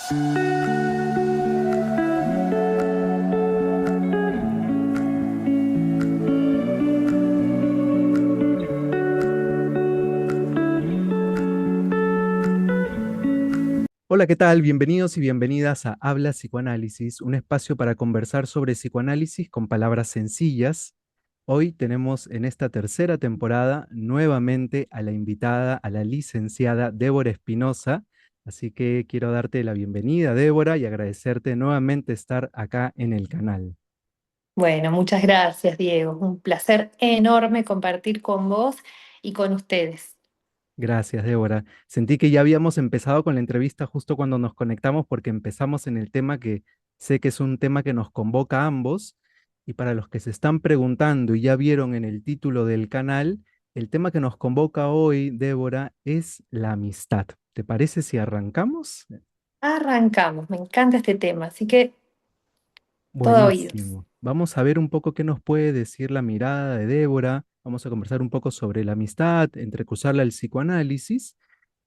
Hola, ¿qué tal? Bienvenidos y bienvenidas a Habla Psicoanálisis, un espacio para conversar sobre psicoanálisis con palabras sencillas. Hoy tenemos en esta tercera temporada nuevamente a la invitada, a la licenciada Débora Espinosa. Así que quiero darte la bienvenida, Débora, y agradecerte nuevamente estar acá en el canal. Bueno, muchas gracias, Diego. Un placer enorme compartir con vos y con ustedes. Gracias, Débora. Sentí que ya habíamos empezado con la entrevista justo cuando nos conectamos porque empezamos en el tema que sé que es un tema que nos convoca a ambos. Y para los que se están preguntando y ya vieron en el título del canal, el tema que nos convoca hoy, Débora, es la amistad. ¿Te parece si arrancamos? Arrancamos, me encanta este tema, así que todo oídos. Buenísimo. Vamos a ver un poco qué nos puede decir la mirada de Débora. Vamos a conversar un poco sobre la amistad, entrecruzarla al psicoanálisis.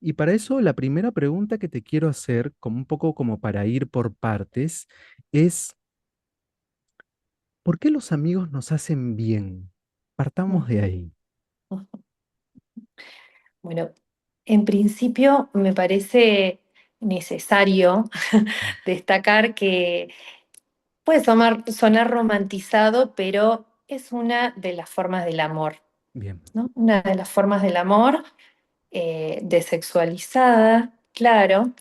Y para eso, la primera pregunta que te quiero hacer, como un poco como para ir por partes, es ¿por qué los amigos nos hacen bien? Partamos de Ujú. ahí. Bueno, en principio me parece necesario destacar que puede sonar romantizado, pero es una de las formas del amor, Bien, ¿no? Una de las formas del amor desexualizada, claro.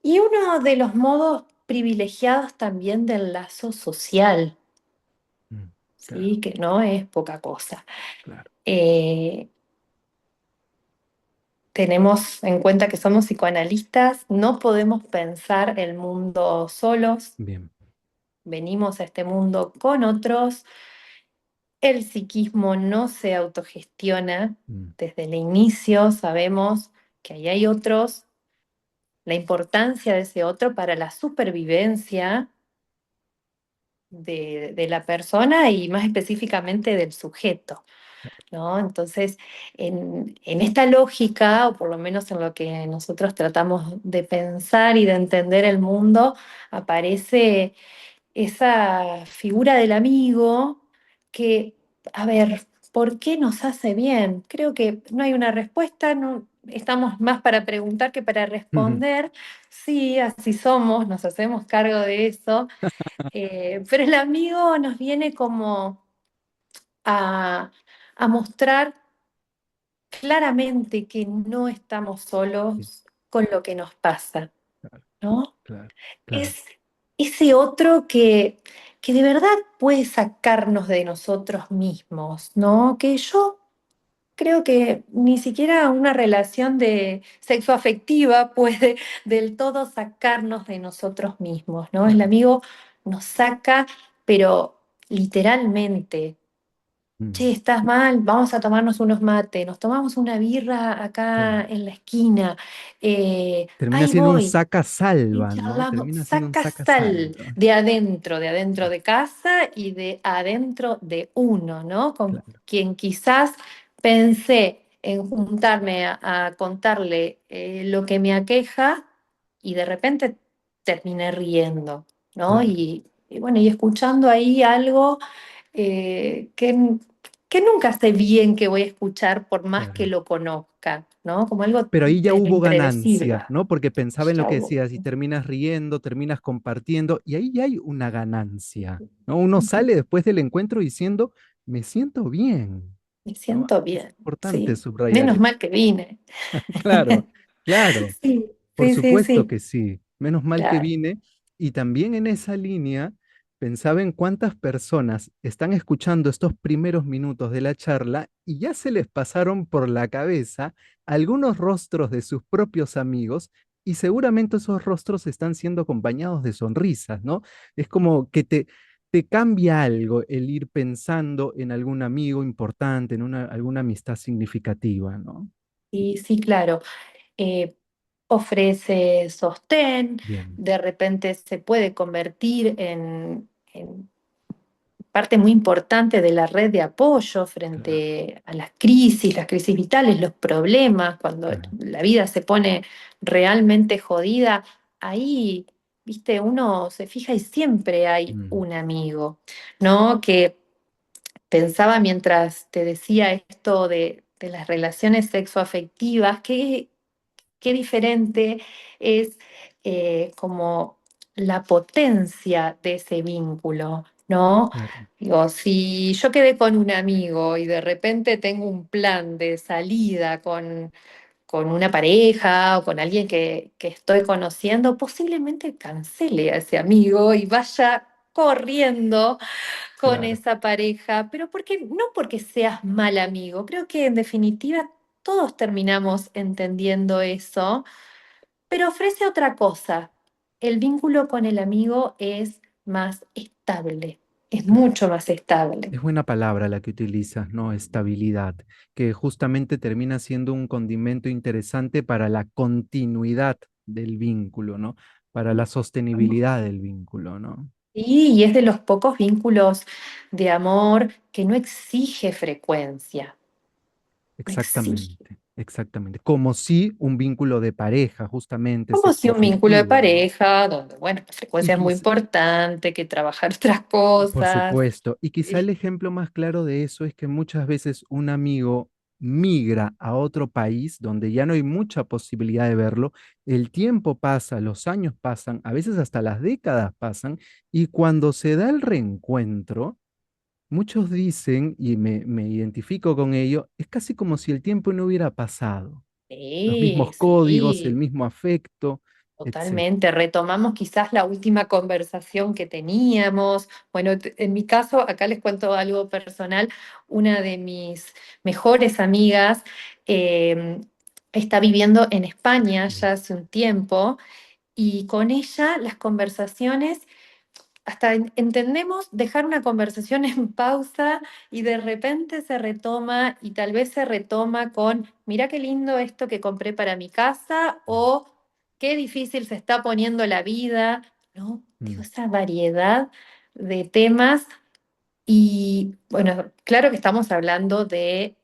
Y uno de los modos privilegiados también del lazo social, mm, claro, ¿sí? Que no es poca cosa. claro, Eh, Tenemos en cuenta que somos psicoanalistas, no podemos pensar el mundo solos, bien, venimos a este mundo con otros, el psiquismo no se autogestiona, mm, desde el inicio sabemos que ahí hay otros, la importancia de ese otro para la supervivencia de la persona y más específicamente del sujeto, ¿no? Entonces, en esta lógica, o por lo menos en lo que nosotros tratamos de pensar y de entender el mundo, aparece esa figura del amigo que, a ver, ¿por qué nos hace bien? Creo que no hay una respuesta, no, estamos más para preguntar que para ujú, responder. Sí, así somos, nos hacemos cargo de eso, pero el amigo nos viene como a, a mostrar claramente que no estamos sí, solos con lo que nos pasa, claro, ¿no? claro, claro, Es ese otro que de verdad puede sacarnos de nosotros mismos, ¿no? Que yo creo que ni siquiera una relación de sexo afectiva puede del todo sacarnos de nosotros mismos, ¿no? El claro, amigo nos saca, pero literalmente. mm, Che, estás mal, vamos a tomarnos unos mates, nos tomamos una birra acá claro. en la esquina, Termina ahí siendo un voy, y saca-salva, ¿no? charlamos, Termina siendo un saca sal saca-salva. de adentro de casa y de adentro de uno, ¿no? Con Claro, quien quizás pensé en juntarme a contarle lo que me aqueja y de repente terminé riendo, ¿no? claro, Y bueno, y escuchando ahí algo que nunca sé bien qué voy a escuchar por más que claro. lo conozca, ¿no? Como algo Pero ahí ya de lo hubo impredecible. ganancia, ¿no? Porque pensaba en lo Ya que hubo. decías y terminas riendo, terminas compartiendo y ahí ya hay una ganancia, ¿no? Uno sale después del encuentro diciendo, me siento bien, Me ¿no? siento Es bien, importante sí. subrayar Menos eso. mal que vine. Claro, claro. Sí, Por sí, sí, supuesto sí. que sí. Menos mal que Claro. vine. Y también en esa línea pensaba en cuántas personas están escuchando estos primeros minutos de la charla y ya se les pasaron por la cabeza algunos rostros de sus propios amigos y seguramente esos rostros están siendo acompañados de sonrisas, ¿no? Es como que te cambia algo el ir pensando en algún amigo importante, en alguna amistad significativa, ¿no? Sí, sí, claro. Eh, Ofrece sostén, Bien, de repente se puede convertir en parte muy importante de la red de apoyo claro, frente a las crisis vitales, los problemas, cuando claro. la vida se pone realmente jodida, ahí, viste, uno se fija y siempre hay Mm, un amigo, ¿no? Que pensaba mientras te decía esto de las relaciones sexoafectivas, qué diferente es como la potencia de ese vínculo, ¿no? claro, Digo, si yo quedé con un amigo y de repente tengo un plan de salida con una pareja o con alguien que estoy conociendo, posiblemente cancele a ese amigo y vaya corriendo con claro. esa pareja, pero no porque seas mal amigo, creo que en definitiva todos terminamos entendiendo eso, pero ofrece otra cosa. El vínculo con el amigo es más estable, es Claro. mucho más estable. Es buena palabra la que utilizas, ¿no? Estabilidad, que justamente termina siendo un condimento interesante para la continuidad del vínculo, ¿no? Para la sostenibilidad del vínculo, ¿no? Sí, y es de los pocos vínculos de amor que no exige frecuencia, no exige. Exactamente, exactamente. Como si un vínculo de pareja, justamente Como si un vínculo de sexoafectivo, ¿no? pareja, donde, bueno, la Y frecuencia es muy quizá, importante, que trabajar otras por cosas. supuesto, y quizá el ejemplo más claro de eso es que muchas veces un amigo migra a otro país donde ya no hay mucha posibilidad de verlo, el tiempo pasa, los años pasan, a veces hasta las décadas pasan, y cuando se da el reencuentro, muchos dicen, y me identifico con ello, es casi como si el tiempo no hubiera pasado. Los Sí, mismos códigos, el sí, mismo afecto, etc. totalmente. Retomamos quizás la última conversación que teníamos. Bueno, en mi caso, acá les cuento algo personal. Una de mis mejores amigas eh, está viviendo en España ya Bien. hace un tiempo y con ella las conversaciones hasta entendemos dejar una conversación en pausa y de repente se retoma y tal vez se retoma con, mira qué lindo esto que compré para mi casa o qué difícil se está poniendo la vida, ¿no? Digo, Mm, esa variedad de temas y bueno, claro que estamos hablando de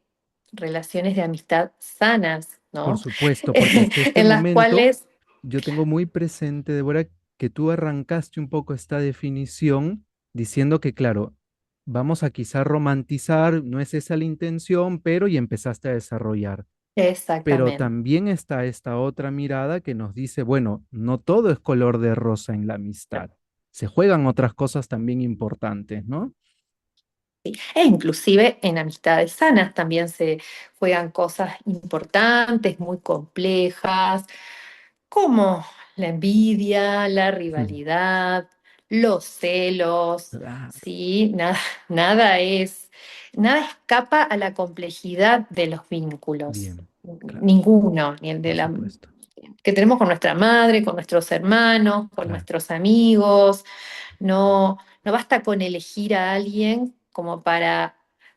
relaciones de amistad sanas, por ¿no? supuesto, porque hasta este En las momento cuales, yo tengo muy presente, Débora, que tú arrancaste un poco esta definición diciendo que, claro, vamos a quizá romantizar, no es esa la intención, pero y empezaste a desarrollar. Pero exactamente. también está esta otra mirada que nos dice, bueno, no todo es color de rosa en la amistad. Se juegan otras cosas también importantes, ¿no? E inclusive en amistades sanas también se juegan cosas importantes, muy complejas, como la envidia, la Mm, rivalidad, los celos, claro, ¿sí? Nada es, nada escapa a la complejidad de los vínculos. bien, claro, Ninguno, ni el de por la supuesto. que tenemos con nuestra madre, con nuestros hermanos, con Claro, nuestros amigos. No basta con elegir a alguien como para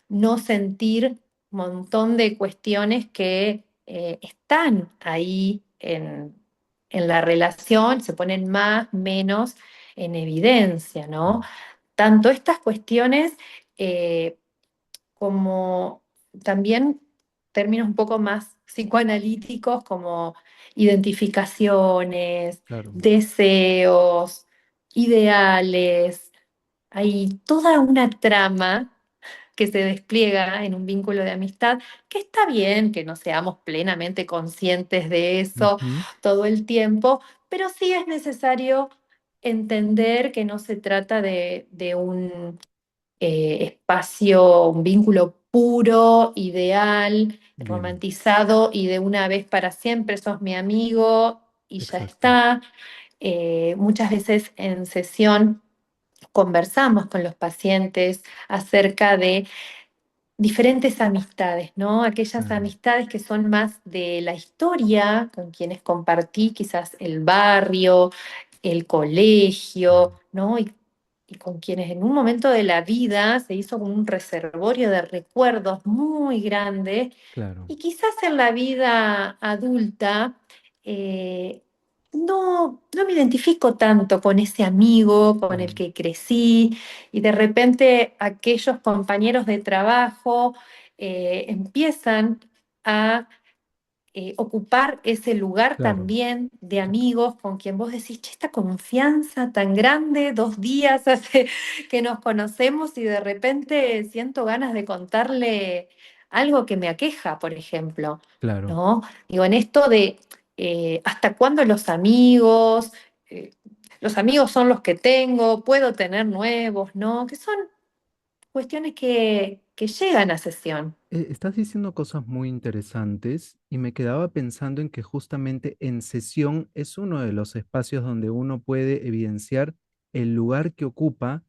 no sentir un montón de cuestiones que están ahí en la relación, se ponen más, menos en evidencia, ¿no? mm, Tanto estas cuestiones eh, como también términos un poco más psicoanalíticos como identificaciones, claro, deseos, ideales. Hay toda una trama que se despliega en un vínculo de amistad, que está bien que no seamos plenamente conscientes de eso ujú, todo el tiempo, pero sí es necesario entender que no se trata de un espacio, un vínculo puro, ideal, bien, romantizado y de una vez para siempre sos mi amigo y ya exacto, está. Muchas veces en sesión conversamos con los pacientes acerca de diferentes amistades, ¿no? Aquellas claro, amistades que son más de la historia, con quienes compartí quizás el barrio, el colegio, mm, ¿no? Y con quienes en un momento de la vida se hizo como un reservorio de recuerdos muy grande claro, y quizás en la vida adulta eh, no me identifico tanto con ese amigo con el mm, que crecí y de repente aquellos compañeros de trabajo empiezan a ocupar ese lugar Claro, también de claro, amigos con quien vos decís, che, esta confianza tan grande, 2 días hace que nos conocemos y de repente siento ganas de contarle algo que me aqueja, por ejemplo, claro. ¿no? Digo, en esto de hasta cuándo eh, los amigos son los que tengo, puedo tener nuevos, ¿no? Que son cuestiones que llegan a sesión. Estás diciendo cosas muy interesantes y me quedaba pensando en que justamente en sesión es uno de los espacios donde uno puede evidenciar el lugar que ocupa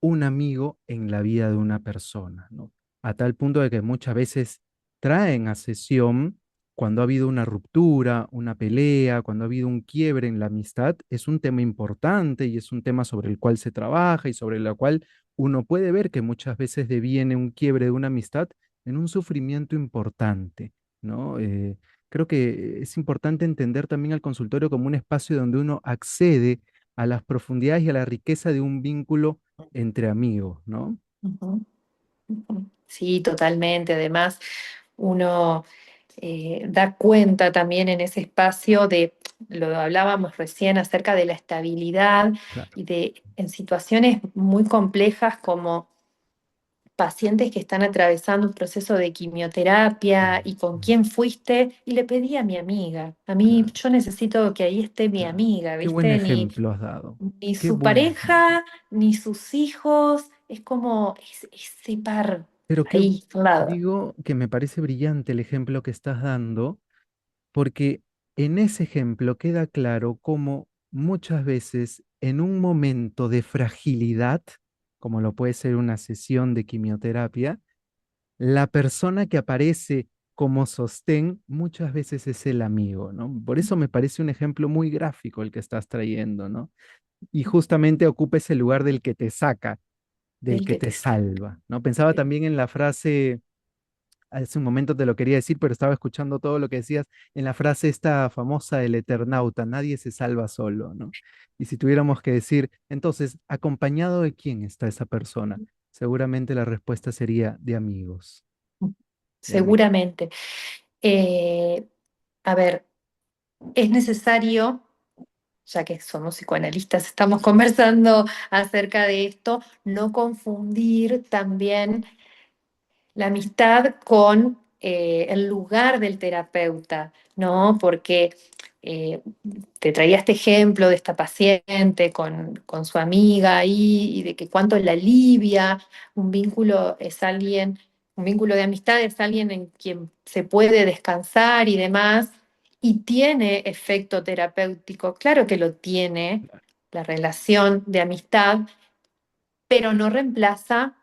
un amigo en la vida de una persona, ¿no? A tal punto de que muchas veces traen a sesión cuando ha habido una ruptura, una pelea, cuando ha habido un quiebre en la amistad, es un tema importante y es un tema sobre el cual se trabaja y sobre el cual uno puede ver que muchas veces deviene un quiebre de una amistad en un sufrimiento importante, ¿no? Creo que es importante entender también al consultorio como un espacio donde uno accede a las profundidades y a la riqueza de un vínculo entre amigos, ¿no? Ujú, ujú. Sí, totalmente. Además, uno da cuenta también en ese espacio de, lo hablábamos recién acerca de la estabilidad Claro, y de en situaciones muy complejas como pacientes que están atravesando un proceso de quimioterapia mm, y con mm, quién fuiste, y le pedí a mi amiga. A mí, claro, yo necesito que ahí esté mi claro. amiga, Qué buen ¿viste? ejemplo has dado. Ni Qué su buen ejemplo. pareja, ni sus hijos, es como ese par Pero qué ahí al lado. digo que me parece brillante el ejemplo que estás dando, porque en ese ejemplo queda claro cómo muchas veces en un momento de fragilidad, como lo puede ser una sesión de quimioterapia, la persona que aparece como sostén muchas veces es el amigo, ¿no? Por eso me parece un ejemplo muy gráfico el que estás trayendo, ¿no? Y justamente ocupa ese lugar del que te saca, del Del que que te te saca. salva, ¿no? Pensaba también en la frase, hace un momento te lo quería decir, pero estaba escuchando todo lo que decías, en la frase esta famosa del Eternauta, nadie se salva solo, ¿no? Y si tuviéramos que decir, entonces, ¿acompañado de quién está esa persona? Seguramente la respuesta sería de amigos, de amigos. Seguramente. Eh, a ver, es necesario, ya que somos psicoanalistas, estamos conversando acerca de esto, no confundir también la amistad con el lugar del terapeuta, ¿no? Porque eh, te traía este ejemplo de esta paciente con su amiga ahí y de que cuánto la alivia, un vínculo es alguien, un vínculo de amistad es alguien en quien se puede descansar y demás, y tiene efecto terapéutico, claro que lo tiene la relación de amistad, pero no reemplaza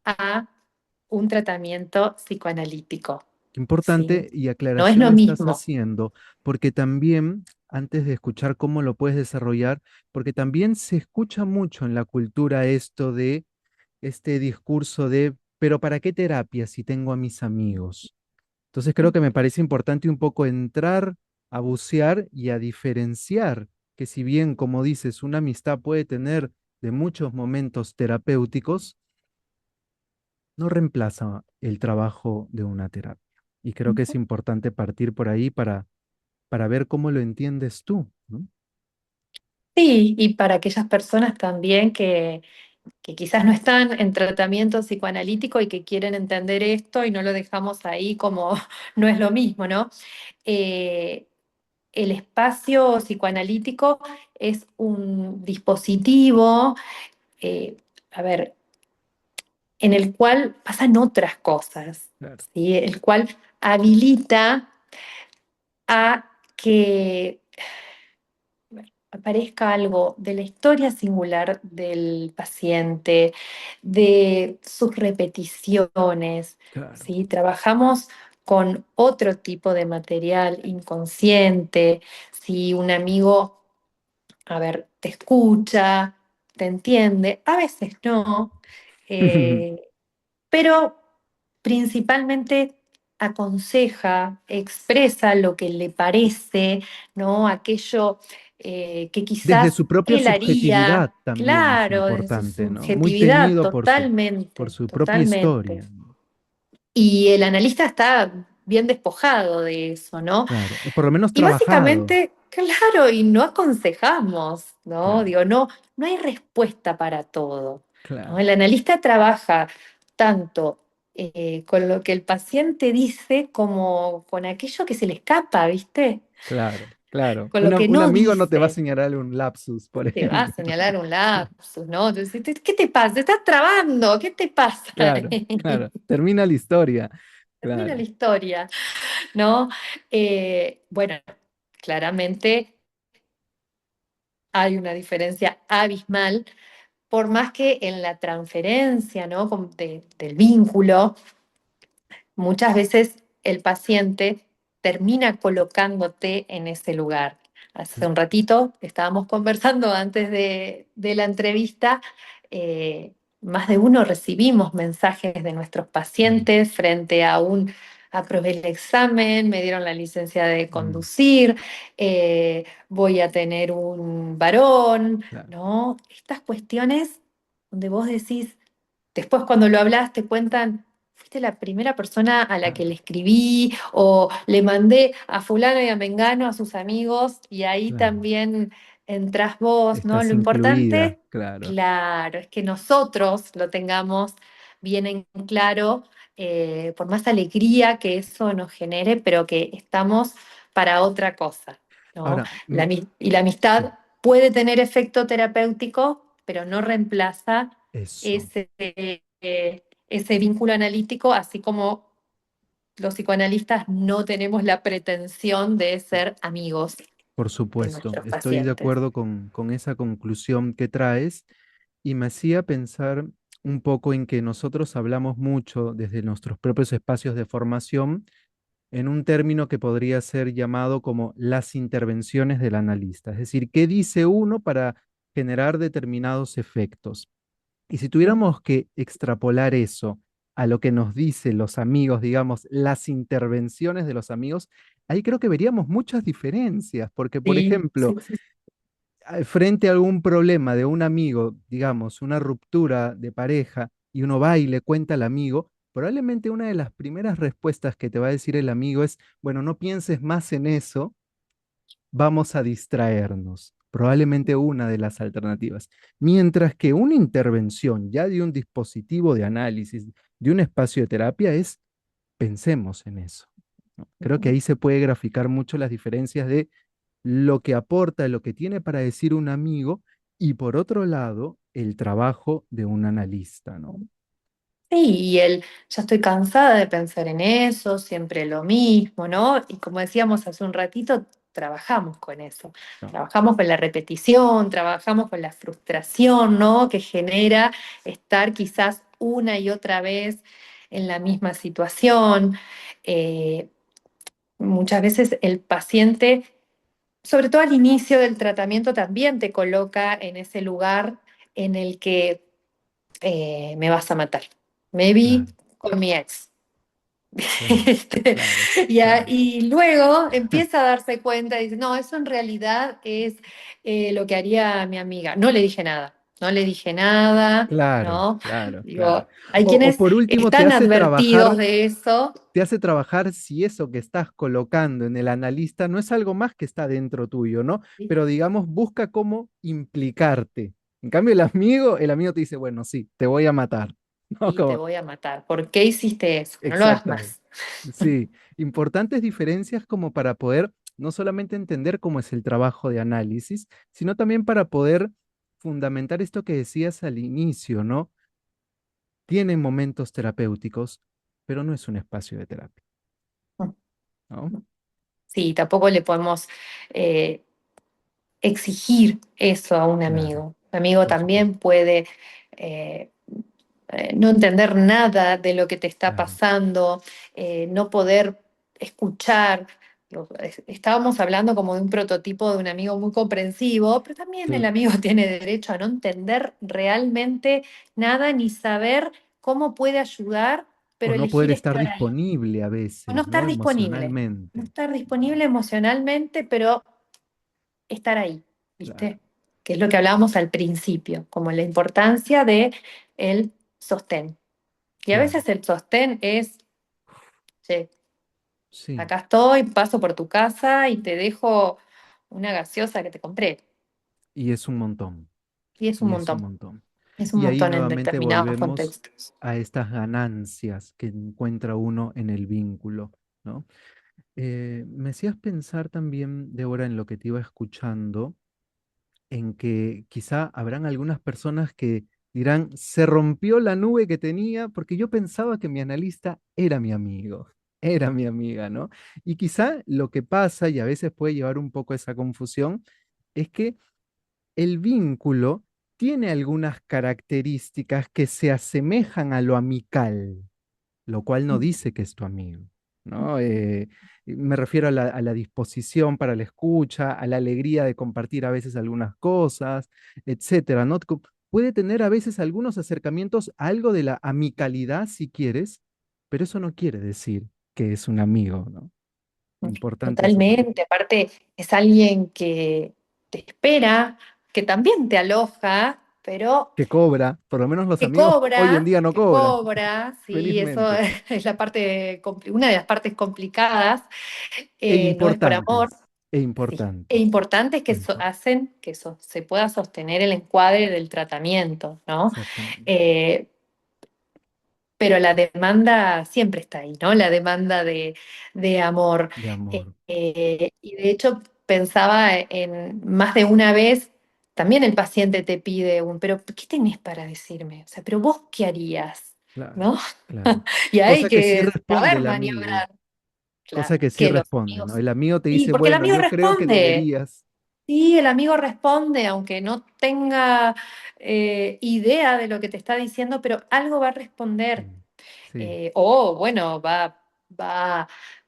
a un tratamiento psicoanalítico, Qué ¿sí? importante y No es aclaración lo estás mismo. haciendo, porque también, antes de escuchar cómo lo puedes desarrollar, porque también se escucha mucho en la cultura esto de este discurso de, pero ¿para qué terapia si tengo a mis amigos? Entonces creo que me parece importante un poco entrar a bucear y a diferenciar que si bien, como dices, una amistad puede tener de muchos momentos terapéuticos, no reemplaza el trabajo de una terapia. Y creo que es importante partir por ahí para ver cómo lo entiendes tú, ¿no? Sí, y para aquellas personas también que quizás no están en tratamiento psicoanalítico y que quieren entender esto y no lo dejamos ahí como no es lo mismo, ¿no? Eh, el espacio psicoanalítico es un dispositivo, eh, a ver, en el cual pasan otras cosas, Claro. ¿sí? El cual habilita a que aparezca algo de la historia singular del paciente, de sus repeticiones, Claro. ¿sí? Trabajamos con otro tipo de material inconsciente, si un amigo, a ver, te escucha, te entiende, a veces no, eh, pero principalmente aconseja, expresa lo que le parece, ¿no? Aquello que Desde quizás su propia él subjetividad haría, también es claro, desde su importante, ¿no? Muy subjetividad, teñido por totalmente, su propia totalmente. historia. Y el analista está bien despojado de eso, ¿no? claro. O por lo menos Y trabajado. básicamente, claro, y no aconsejamos, ¿no? Claro, Digo, no, no hay respuesta para todo, ¿no? claro, El analista trabaja tanto con lo que el paciente dice como con aquello que se le escapa, ¿viste? claro, claro. Con lo que Un no amigo no te va a dice. señalar un lapsus, por Te va a ejemplo. señalar un lapsus, ¿no? Entonces, ¿qué te pasa? Te estás trabando, ¿qué te pasa? Claro, claro. Termina la historia. Termina la Claro, historia, ¿no? Bueno, claramente hay una diferencia abismal, por más que en la transferencia, ¿no? Del vínculo, muchas veces el paciente termina colocándote en ese lugar. Hace un ratito estábamos conversando antes de la entrevista, más de uno recibimos mensajes de nuestros claro. pacientes frente a un, aprobé el examen, me dieron la licencia de Mm, conducir, voy a tener un varón, claro, ¿no? Estas cuestiones donde vos decís, después cuando lo hablas te cuentan, fuiste la primera persona a la que le claro, escribí o le mandé a fulano y a mengano, a sus amigos, y ahí claro. también entrás vos, ¿no? Estás Lo incluida, importante, claro. claro, es que nosotros lo tengamos bien en claro, por más alegría que eso nos genere, pero que estamos para otra cosa, ¿no? Ahora, Y la sí, amistad puede tener efecto terapéutico, pero no reemplaza eso. ese vínculo analítico, así como los psicoanalistas no tenemos la pretensión de ser amigos Por de supuesto, nuestros estoy de pacientes. acuerdo con esa conclusión que traes y me hacía pensar un poco en que nosotros hablamos mucho desde nuestros propios espacios de formación en un término que podría ser llamado como las intervenciones del analista, es decir, qué dice uno para generar determinados efectos. Y si tuviéramos que extrapolar eso a lo que nos dicen los amigos, digamos, las intervenciones de los amigos, ahí creo que veríamos muchas diferencias, porque, por Sí, ejemplo, sí, sí. frente a algún problema de un amigo, digamos, una ruptura de pareja, y uno va y le cuenta al amigo, probablemente una de las primeras respuestas que te va a decir el amigo es, bueno, no pienses más en eso, vamos a distraernos. Probablemente una de las alternativas. Mientras que una intervención ya de un dispositivo de análisis, de un espacio de terapia, es pensemos en eso, ¿no? Creo que ahí se puede graficar mucho las diferencias de lo que aporta, lo que tiene para decir un amigo y por otro lado, el trabajo de un analista, ¿no? Sí, y él, ya estoy cansada de pensar en eso, siempre lo mismo, ¿no? Y como decíamos hace un ratito, trabajamos con eso, No, trabajamos con la repetición, trabajamos con la frustración, ¿no? Que genera estar quizás una y otra vez en la misma situación. Eh, Muchas veces el paciente, sobre todo al inicio del tratamiento, también te coloca en ese lugar en el que me vas a matar. Me vi claro, con mi ex. claro, Este, claro, claro, y luego empieza a darse cuenta y dice, no, eso en realidad es lo que haría mi amiga. No le dije nada, no le dije nada, claro, ¿no? claro, claro. Digo, hay O quienes por último, están advertidos de eso. te hace trabajar si eso que estás colocando en el analista no es algo más que está dentro tuyo, ¿no? Pero digamos, busca cómo implicarte. En cambio, el amigo te dice, bueno, sí, te voy a matar, ¿no? Y te Como, voy a matar. ¿Por qué hiciste eso? No lo hagas exactamente. más. Sí, importantes diferencias como para poder no solamente entender cómo es el trabajo de análisis, sino también para poder fundamentar esto que decías al inicio, ¿no? Tiene momentos terapéuticos, pero no es un espacio de terapia, ¿no? Sí, tampoco le podemos eh, exigir eso a un Claro, amigo. Un amigo por supuesto. también puede eh, no entender nada de lo que te está Claro, pasando, no poder escuchar. Estábamos hablando como de un prototipo de un amigo muy comprensivo, pero también el sí. amigo tiene derecho a no entender realmente nada ni saber cómo puede ayudar, O pero no poder elegir estar estar ahí. disponible a O no veces, ¿no? estar disponible. No Emocionalmente. estar disponible emocionalmente, pero estar ahí, Claro, ¿viste? Que es lo que hablábamos al principio, como la importancia de el sostén. Y a claro. veces el sostén es, che, sí, Acá estoy, paso por tu casa y te dejo una gaseosa que te compré. y es un montón, Y y es un montón. es un Y ahí montón en nuevamente determinados volvemos contextos. a estas ganancias que encuentra uno en el vínculo, ¿no? Me hacías pensar también, Débora, en lo que te iba escuchando, en que quizá habrán algunas personas que dirán, se rompió la nube que tenía porque yo pensaba que mi analista era mi amigo, era mi amiga, ¿no? Y quizá lo que pasa, y a veces puede llevar un poco a esa confusión, es que el vínculo tiene algunas características que se asemejan a lo amical, lo cual no dice que es tu amigo, ¿no? Me refiero a la disposición para la escucha, a la alegría de compartir a veces algunas cosas, etcétera, ¿no? Puede tener a veces algunos acercamientos a algo de la amicalidad, si quieres, pero eso no quiere decir que es un amigo, ¿no? Importante eso también. Totalmente, aparte es alguien que te espera, que también te aloja, pero Que cobra, por lo menos los amigos hoy en día no que cobran, cobra, sí, eso felizmente, es la parte, una de las partes complicadas, e no es por importantes, amor, e sí, e importantes, importantes e que importantes. hacen que se pueda sostener el encuadre del tratamiento, ¿no? Exactamente, Eh, pero la demanda siempre está ahí, ¿no? La demanda de amor. de amor, Y de hecho pensaba en más de una vez, también el paciente te pide pero ¿qué tenés para decirme? O sea, pero vos qué harías, claro, ¿no? claro. Y hay Cosa que sí que responde saber el amigo, maniobrar, cosa claro, que sí que los responde, ¿no? amigos... El amigo te Sí, dice, porque el bueno, amigo yo creo que responde. deberías. Sí, el amigo responde, aunque no tenga idea de lo que te está diciendo, pero algo va a responder. Sí, sí, O bueno, va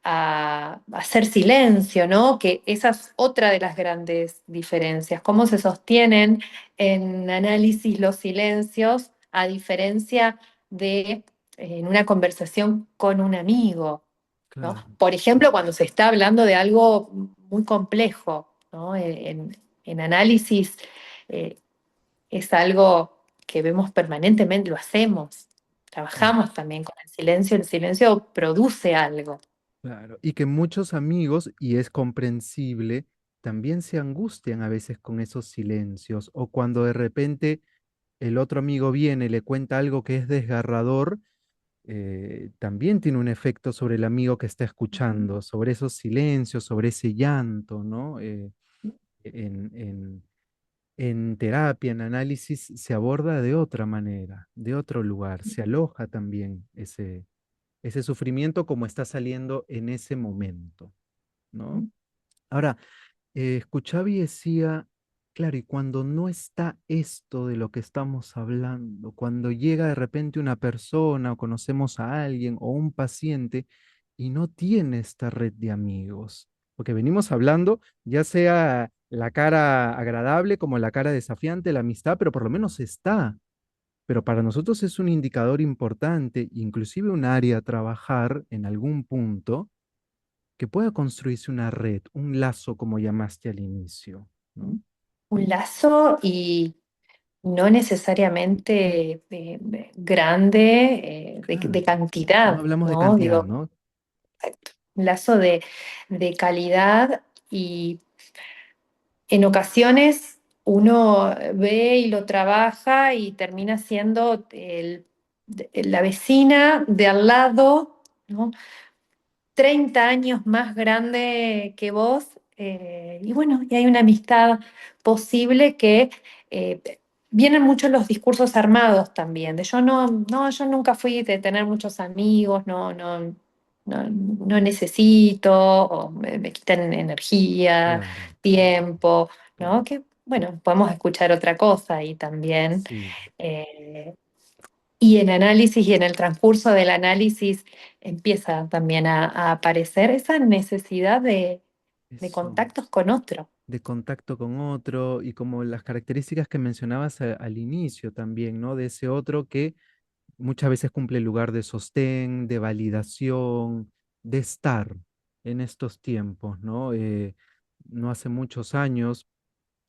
a hacer silencio, ¿no? Que esa es otra de las grandes diferencias. Cómo se sostienen en análisis los silencios, a diferencia de en una conversación con un amigo, ¿no? claro, Por ejemplo, cuando se está hablando de algo muy complejo, ¿no? En análisis eh, es algo que vemos permanentemente, lo hacemos, claro, trabajamos también con el silencio produce algo. claro. Y que muchos amigos, y es comprensible, también se angustian a veces con esos silencios o cuando de repente el otro amigo viene y le cuenta algo que es desgarrador, también tiene un efecto sobre el amigo que está escuchando, sobre esos silencios, sobre ese llanto, ¿no? En, en- en terapia, en análisis, se aborda de otra manera, de otro lugar, se aloja también ese sufrimiento como está saliendo en ese momento, ¿no? Ahora, escuchaba y decía, claro, y cuando no está esto de lo que estamos hablando, cuando llega de repente una persona o conocemos a alguien o un paciente y no tiene esta red de amigos, porque venimos hablando, ya sea la cara agradable como la cara desafiante, la amistad, pero por lo menos está. Pero para nosotros es un indicador importante, inclusive un área a trabajar en algún punto que pueda construirse una red, un lazo, como llamaste al inicio, ¿no? Un lazo y no necesariamente grande de Claro. No cantidad, hablamos de ¿no? cantidad, Digo, ¿no? un lazo de calidad y en ocasiones uno ve y lo trabaja y termina siendo la vecina de al lado, ¿no? 30 años más grande que vos, y bueno, y hay una amistad posible que vienen muchos los discursos armados también, de yo nunca fui de tener muchos amigos, no necesito, o me quitan energía, Claro, tiempo, ¿no? claro. Que bueno, podemos escuchar otra cosa ahí también. Sí, eh, y en análisis y en el transcurso del análisis empieza también a aparecer esa necesidad de eso, contactos con otro. de contacto con otro y como las características que mencionabas al inicio también, ¿no? De ese otro que muchas veces cumple el lugar de sostén, de validación, de estar en estos tiempos, ¿no? No hace muchos años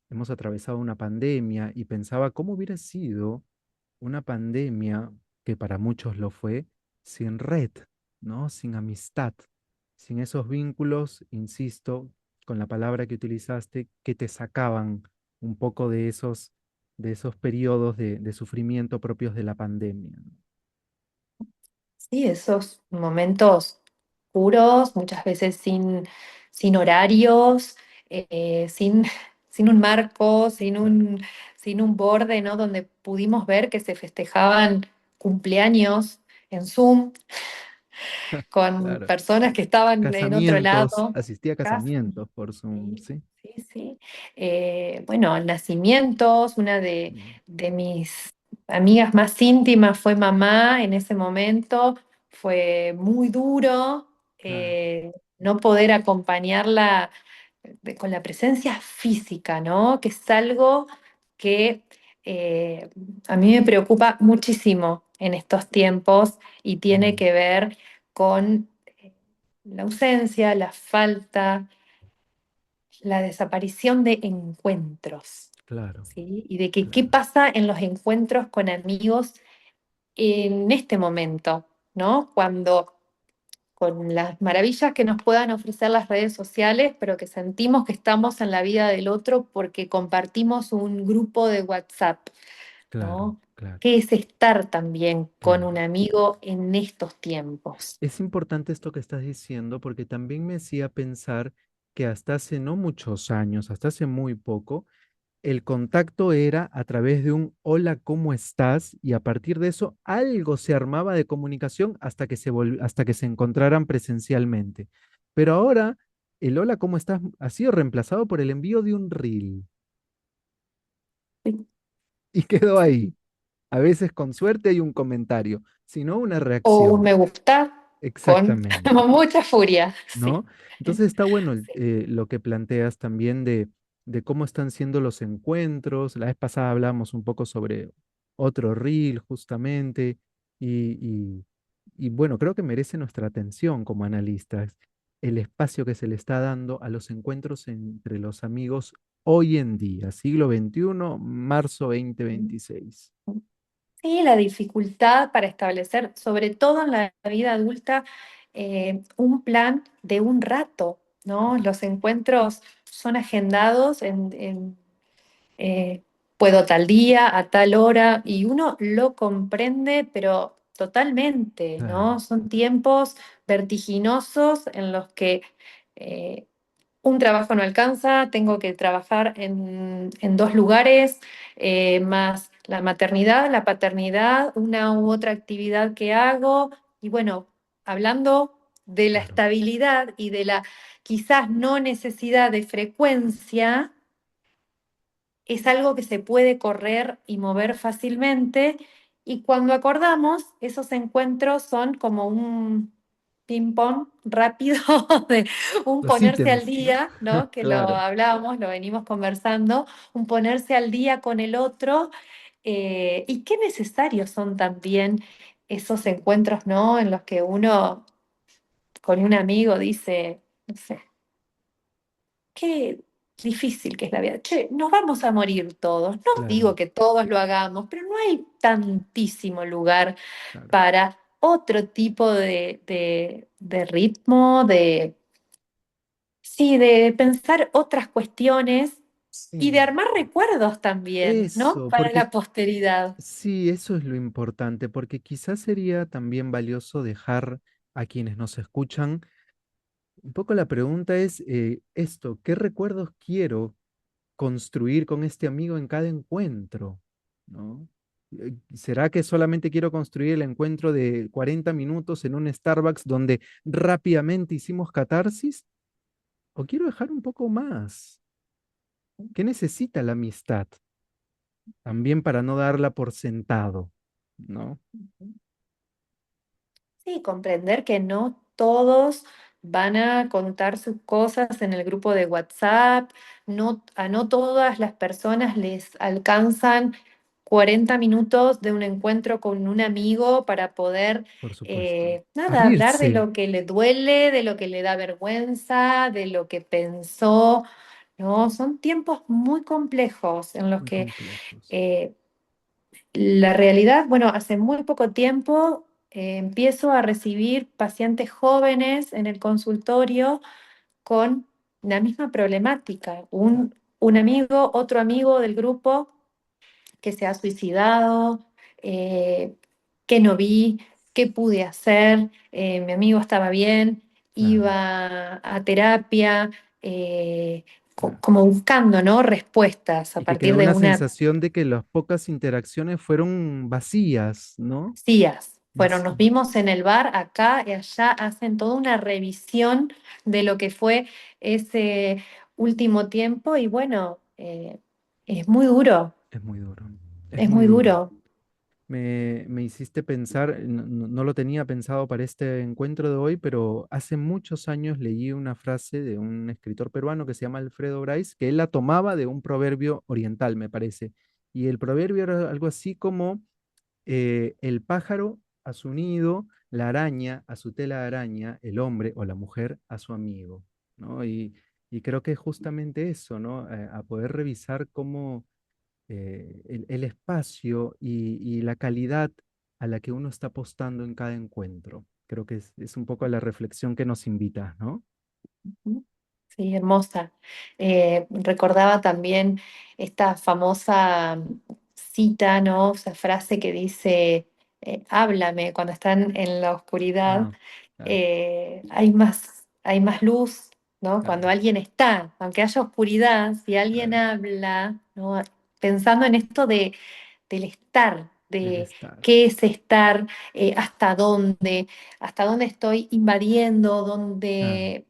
hemos atravesado una pandemia y pensaba cómo hubiera sido una pandemia, que para muchos lo fue, sin red, ¿no? Sin amistad. sin esos vínculos, insisto, con la palabra que utilizaste, que te sacaban un poco de esos periodos de sufrimiento propios de la pandemia, ¿no? Sí, esos momentos puros, muchas veces sin horarios, sin, sin un marco, Claro, sin un borde, ¿no? Donde pudimos ver que se festejaban cumpleaños en Zoom con claro. personas que estaban en otro Casamientos, lado. asistí a Casa. casamientos por Zoom, Sí, ¿sí? sí, sí. Bueno, nacimientos, una Mm, de mis amigas más íntimas fue mamá en ese momento. Fue muy duro claro, no poder acompañarla con la presencia física, ¿no? Que es algo que eh, a mí me preocupa muchísimo en estos tiempos y tiene mm, que ver con la ausencia, la falta, la desaparición de encuentros, claro, ¿sí? Y de que qué claro, pasa en los encuentros con amigos en este momento, ¿no? Cuando con las maravillas que nos puedan ofrecer las redes sociales, pero que sentimos que estamos en la vida del otro porque compartimos un grupo de WhatsApp, claro, ¿no? claro, ¿Qué es estar también con un claro. amigo en estos tiempos? Es importante esto que estás diciendo porque también me hacía pensar que hasta hace no muchos años, hasta hace muy poco, el contacto era a través de un hola, ¿cómo estás? Y a partir de eso algo se armaba de comunicación hasta que hasta que se encontraran presencialmente. Pero ahora el hola, ¿cómo estás? Ha sido reemplazado por el envío de un reel Sí. y quedó ahí. A veces con suerte hay un comentario, sino una O un reacción. me gusta con Exactamente. mucha furia, ¿No? sí. Entonces está bueno Sí. lo que planteas también de cómo están siendo los encuentros. La vez pasada hablamos un poco sobre otro reel justamente y, y, y bueno, creo que merece nuestra atención como analistas el espacio que se le está dando a los encuentros entre los amigos hoy en día, siglo XXI, marzo 2026. Sí, la dificultad para establecer, sobre todo en la vida adulta, un plan de un rato, ¿no? Los encuentros son agendados eh, puedo tal día, a tal hora, y uno lo comprende, pero totalmente, Claro, ¿no? Son tiempos vertiginosos en los que eh, un trabajo no alcanza, tengo que trabajar en dos lugares, más la maternidad, la paternidad, una u otra actividad que hago. Y bueno, hablando de la claro, estabilidad y de la quizás no necesidad de frecuencia, es algo que se puede correr y mover fácilmente. Y cuando acordamos, esos encuentros son como un ping-pong rápido de un los ponerse al ítems, ¿no? día, ¿no? Que lo Claro, hablábamos, lo venimos conversando, un ponerse al día con el otro. Y qué necesarios son también esos encuentros, ¿no? En los que uno con un amigo dice, no sé, qué difícil que es la vida. Che, nos vamos a morir todos. No claro, digo que todos lo hagamos, pero no hay tantísimo lugar claro. para otro tipo de ritmo, sí, de pensar otras cuestiones y de Sí. armar recuerdos también, ¿no? Eso, Para porque la posteridad. sí, eso es lo importante, porque quizás sería también valioso dejar a quienes nos escuchan. Un poco la pregunta es esto, ¿qué recuerdos quiero construir con este amigo en cada encuentro? ¿No? ¿Será que solamente quiero construir el encuentro de 40 minutos en un Starbucks donde rápidamente hicimos catarsis? ¿O quiero dejar un poco más? ¿Qué necesita la amistad? También para no darla por sentado, ¿no? Sí, comprender que no todos van a contar sus cosas en el grupo de WhatsApp, no, a no todas las personas les alcanzan 40 minutos de un encuentro con un amigo para poder, Por supuesto. nada, hablar de Abrirse, lo que le duele, de lo que le da vergüenza, de lo que pensó, ¿no? Son tiempos muy complejos en los muy que complejos. eh, la realidad, bueno, hace muy poco tiempo. empiezo a recibir pacientes jóvenes en el consultorio con la misma problemática. Un amigo, otro amigo del grupo que se ha suicidado, eh, que no vi, qué pude hacer, mi amigo estaba bien, Claro, iba a terapia, eh, claro. como buscando, ¿no? Respuestas a Y que partir quedó de una una sensación de que las pocas interacciones fueron vacías, ¿no? días. Fueron, nos Vacías. vimos en el bar acá y allá, hacen toda una revisión de lo que fue ese último tiempo y bueno, es muy duro, Es muy duro. Es es muy muy duro. duro. Me hiciste pensar, no lo tenía pensado para este encuentro de hoy, pero hace muchos años leí una frase de un escritor peruano que se llama Alfredo Bryce, que él la tomaba de un proverbio oriental, me parece. Y el proverbio era algo así como el pájaro a su nido, la araña a su tela de araña, el hombre o la mujer a su amigo, ¿no? Y creo que es justamente eso, ¿no? A poder revisar cómo el espacio y la calidad a la que uno está apostando en cada encuentro. Creo que es un poco la reflexión que nos invita, ¿no? Sí, hermosa. Recordaba también esta famosa cita, ¿no? Esa frase que dice, háblame cuando están en la oscuridad, Ah, claro, hay más luz, ¿no? Cuando claro, alguien está, aunque haya oscuridad, si alguien claro, habla, ¿no? Pensando en esto del estar, del de estar. qué es estar, hasta dónde estoy invadiendo, Claro, dónde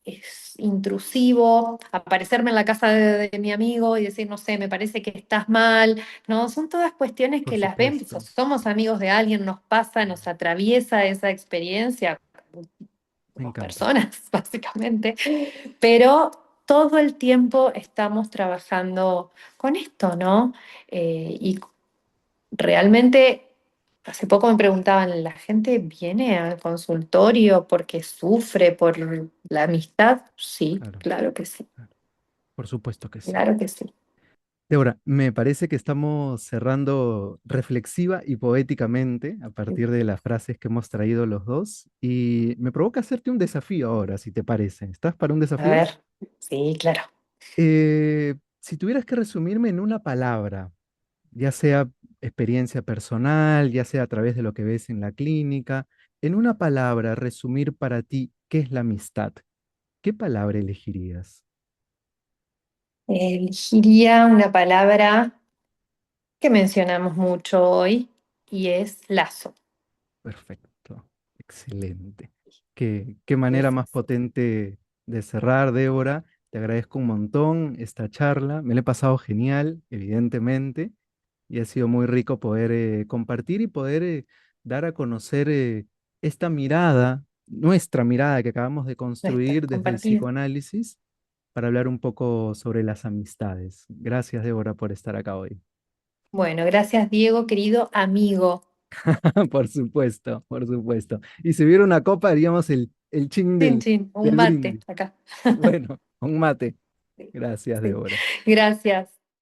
es intrusivo, aparecerme en la casa de mi amigo y decir, no sé, me parece que estás mal, ¿no? Son todas cuestiones por que las vemos, supuesto. somos amigos de alguien, nos pasa, nos atraviesa esa experiencia, Me como encanta. personas, básicamente, pero todo el tiempo estamos trabajando con esto, ¿no? Y realmente, hace poco me preguntaban, ¿la gente viene al consultorio porque sufre por la amistad? Sí, Claro, claro que sí, claro. Por supuesto que sí. claro que sí. Débora, me parece que estamos cerrando reflexiva y poéticamente a partir de las frases que hemos traído los dos y me provoca hacerte un desafío ahora, si te parece. ¿Estás para un A desafío? ver, sí, claro. Si tuvieras que resumirme en una palabra, ya sea experiencia personal, ya sea a través de lo que ves en la clínica, en una palabra, resumir para ti qué es la amistad, ¿qué palabra elegirías? Elegiría una palabra que mencionamos mucho hoy y es lazo. Perfecto, excelente. Qué manera Es más potente de cerrar, Débora. Te agradezco un montón esta charla. Me la he pasado genial, evidentemente, y ha sido muy rico poder compartir y poder dar a conocer esta mirada, nuestra mirada que acabamos de nuestra construir desde el compartida. psicoanálisis para hablar un poco sobre las amistades. Gracias, Débora, por estar acá hoy. Bueno, gracias Diego, querido amigo. Por supuesto, por supuesto. Y si hubiera una copa, haríamos el ching Chin, chin, un del mate brindis. acá. Bueno, un mate. Sí, Gracias, sí. Débora. Gracias.